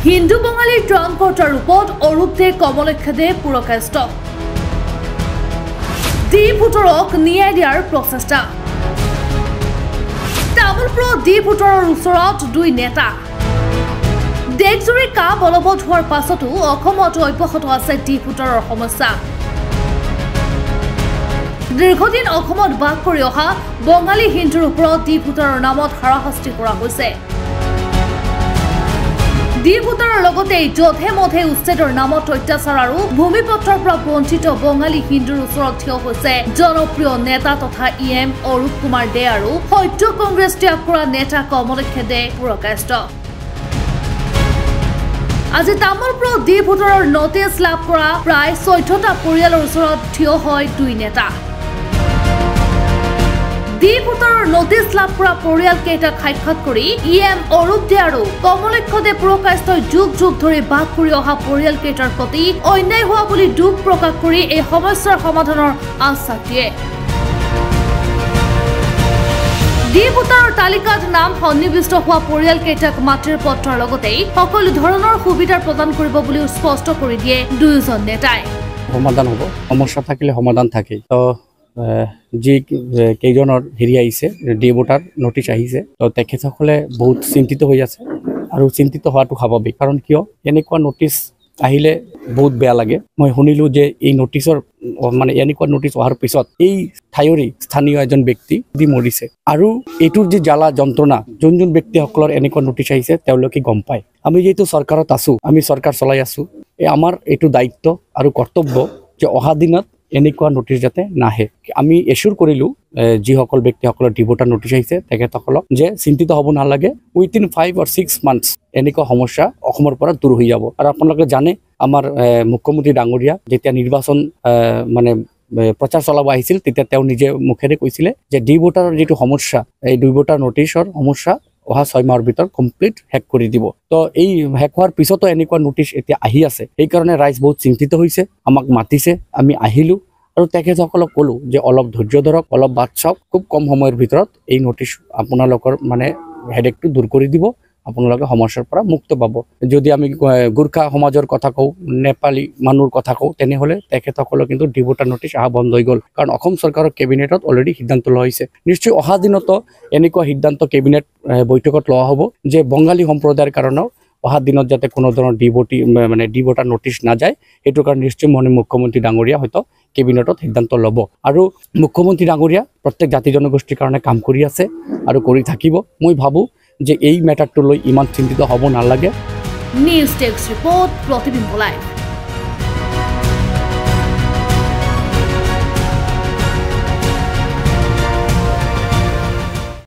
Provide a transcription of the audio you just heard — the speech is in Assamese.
হিন্দু বঙালীৰ ত্ৰাণকৰ্তাৰ ৰূপত অৰূপ দে কমলক্ষ দে পুৰকাষ্ট ডি ভোটৰক ন্যায় দিয়াৰ প্ৰচেষ্টা তামোলপুৰ ডি ভোটৰৰ ওচৰত দুই নেতা দেশজুৰি কা বলবৎ হোৱাৰ পাছতো অসমত অব্যাহত আছে ডি ভোটৰৰ সমস্যা দীৰ্ঘদিন অসমত বাস কৰি অহা বঙালী হিন্দুৰ ওপৰত ডি ভোটৰৰ নামত হাৰাশাস্তি কৰা হৈছে ডি ভোটৰৰ লগতে যধে মধে উচ্ছেদৰ নামত অত্যাচাৰ আৰু ভূমিপত্ৰৰ পৰা বঞ্চিত বঙালী হিন্দুৰ ওচৰত থিয় হৈছে জনপ্ৰিয় নেতা তথা ইএম অৰূপ কুমাৰ দে আৰু সত্য কংগ্ৰেছ ত্যাগ কৰা নেতা কমলক্ষ দে পুৰকাষ্ট আজি তামোলপুৰ ডি ভোটৰৰ নটিচ লাভ কৰা প্ৰায় 14টা পৰিয়ালৰ ওচৰত থিয় হয় দুই নেতা ডি ভোটৰৰ নটিচ লাভ কৰা পৰিয়াল কেইটাক সাক্ষাৎ কৰি ইএম অৰূপ দে আৰু কমলক্ষ দে পুৰকাষ্টই যুগ যুগ ধৰি বাস কৰি অহা পৰিয়াল কেইটাৰ প্ৰতি অন্যায় হোৱা বুলি দুখ প্ৰকাশ কৰি এই সমস্যাৰ সমাধানৰ আশ্বাস দিয়ে ডি ভোটাৰৰ তালিকাত নাম সন্নিৱিষ্ট হোৱা পৰিয়াল কেইটাক মাটিৰ পত্ৰৰ লগতে সকলো ধৰণৰ সুবিধা প্ৰদান কৰিব বুলি স্পষ্ট কৰি দিয়ে দুয়োজন নেতাই সমাধান হ'ব সমস্যা থাকিলে সমাধান থাকে তো যি কেইজনৰ হেৰি আহিছে ডি ভোটাৰ নটিচ আহিছে তো তেখেতসকলে বহুত চিন্তিত হৈ আছে আৰু চিন্তিত হোৱাটো স্বাভাৱিক কাৰণ কিয় এনেকুৱা নটিচ আহিলে বহুত বেয়া লাগে মই শুনিলোঁ যে এই নটিচৰ মানে এনেকুৱা নটিচ অহাৰ পিছত এই ঠাইৰে স্থানীয় এজন ব্যক্তি দি মৰিছে আৰু এইটোৰ যি জ্বালা যন্ত্ৰণা যোন যোন ব্যক্তিসকলৰ এনেকুৱা নটিচ আহিছে তেওঁলোকে গম পায় আমি যেহেতু চৰকাৰত আছোঁ আমি চৰকাৰ চলাই আছোঁ আমাৰ এইটো দায়িত্ব আৰু কৰ্তব্য যে অহা দিনত এনেকুৱা নটিচ যাতে নাহে আমি এশ্যুৰ কৰিলোঁ যিসকল ব্যক্তিসকলৰ ডি ভোটাৰ নটিচ আহিছে তেখেতসকলক যে চিন্তিত হ'ব নালাগে উইথিন 5 or 6 months এনেকুৱা সমস্যা অসমৰ পৰা দূৰ হৈ যাব আৰু আপোনালোকে জানে আমাৰ মুখ্যমন্ত্ৰী ডাঙৰীয়া যেতিয়া নিৰ্বাচন মানে প্ৰচাৰ চলাব আহিছিল তেতিয়া তেওঁ নিজে মুখেৰে কৈছিলে যে ডি ভোটাৰৰ যিটো সমস্যা এই ডি ভোটাৰ নটিচৰ সমস্যা অহা 6 মাহৰ ভিতৰত কমপ্লিট শেষ কৰি দিব তো এই শেষ হোৱাৰ পিছতো এনেকুৱা নটিচ এতিয়া আহি আছে সেইকাৰণে ৰাইজ বহুত চিন্তিত হৈছে আমাক মাতিছে আমি আহিলোঁ আৰু তেখেতসকলক ক'লোঁ যে অলপ ধৈৰ্য ধৰক অলপ বাট চাওক খুব কম সময়ৰ ভিতৰত এই নটিচ আপোনালোকৰ মানে হেডেকটো দূৰ কৰি দিব আপোনালোকে সমস্যাৰ পৰা মুক্ত পাব যদি আমি গোৰ্খা সমাজৰ কথা কওঁ নেপালী মানুহৰ কথা কওঁ তেনেহ'লে তেখেতসকলৰ কিন্তু ডি ভোটাৰ নটিচ অহা বন্ধ হৈ গ'ল কাৰণ অসম চৰকাৰৰ কেবিনেটত অলৰেডি সিদ্ধান্ত লোৱা হৈছে নিশ্চয় অহা দিনতো এনেকুৱা সিদ্ধান্ত কেবিনেট বৈঠকত লোৱা হ'ব যে বঙালী সম্প্ৰদায়ৰ কাৰণেও অহা দিনত যাতে কোনো ধৰণৰ ডি ভোটাৰ নটিচ নাযায় সেইটো কাৰণে নিশ্চয় মুখ্যমন্ত্ৰী ডাঙৰীয়া হয়তো কেবিনেটত সিদ্ধান্ত ল'ব আৰু মুখ্যমন্ত্ৰী ডাঙৰীয়া প্ৰত্যেক জাতি জনগোষ্ঠীৰ কাৰণে কাম কৰি আছে আৰু কৰি থাকিব মই ভাবোঁ যে এই মেটাৰটো লৈ ইমান চিন্তিত হ'ব নালাগে নিউজ ডেস্ক ৰিপৰ্ট প্ৰতিবিম্ব লাইভ।